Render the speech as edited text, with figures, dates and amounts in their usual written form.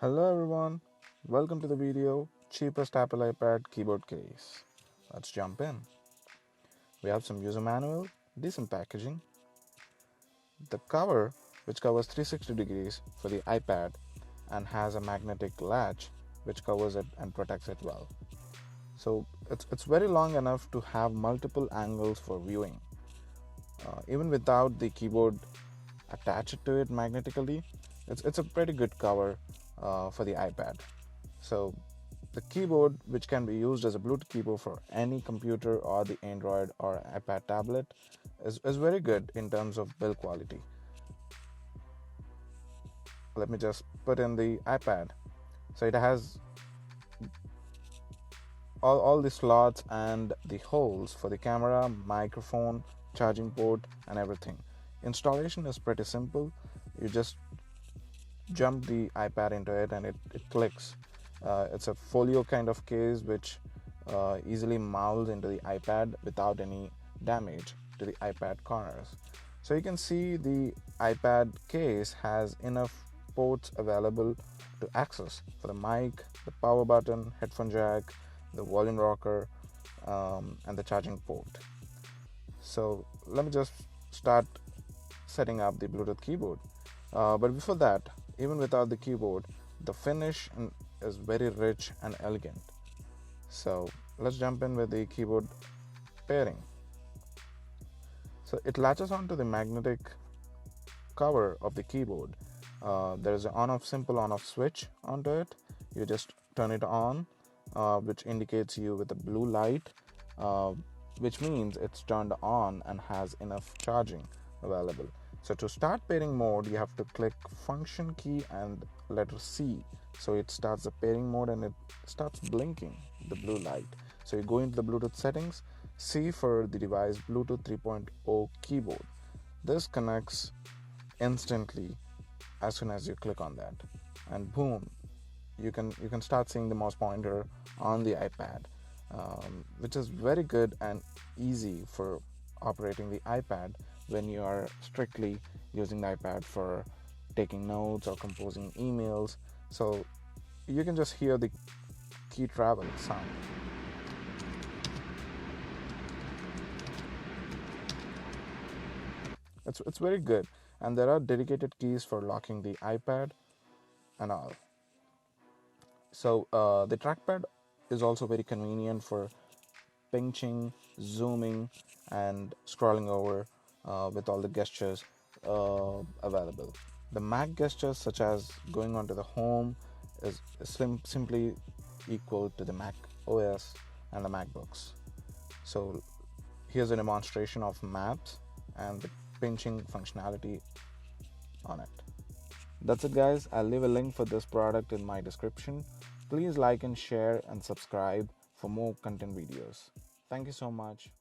Hello everyone, welcome to the video Cheapest Apple iPad Keyboard Case. Let's jump in. We have some user manual, decent packaging, the cover which covers 360 degrees for the iPad and has a magnetic latch which covers it and protects it well. So it's very long enough to have multiple angles for viewing. Even without the keyboard attached to it magnetically, it's a pretty good cover for the iPad. So the keyboard, which can be used as a Bluetooth keyboard for any computer or the Android or iPad tablet, is very good in terms of build quality. Let me just put in the iPad. So it has all the slots and the holes for the camera, microphone, charging port, and everything. Installation is pretty simple. You just jump the iPad into it and it clicks. It's a folio kind of case which easily mounts into the iPad without any damage to the iPad corners. So you can see the iPad case has enough ports available to access for the mic, the power button, headphone jack, the volume rocker, and the charging port. So let me just start setting up the Bluetooth keyboard. But before that, even without the keyboard, the finish is very rich and elegant. So let's jump in with the keyboard pairing. So it latches onto the magnetic cover of the keyboard. There is an simple on-off switch onto it. You just turn it on, which indicates you with a blue light, which means it's turned on and has enough charging available. So to start pairing mode, you have to click function key and letter C. So it starts the pairing mode and it starts blinking the blue light. So you go into the Bluetooth settings, C for the device Bluetooth 3.0 keyboard. This connects instantly as soon as you click on that, and boom, you can start seeing the mouse pointer on the iPad, which is very good and easy for operating the iPad when you are strictly using the iPad for taking notes or composing emails. So you can just hear the key travel sound. It's very good, and there are dedicated keys for locking the iPad and all. So the trackpad is also very convenient for pinching, zooming, and scrolling over with all the gestures available. The Mac gestures, such as going onto the home, is simply equal to the Mac OS and the MacBooks. So here's a demonstration of maps and the pinching functionality on it. That's it, guys. I'll leave a link for this product in my description. Please like and share and subscribe for more content videos. Thank you so much.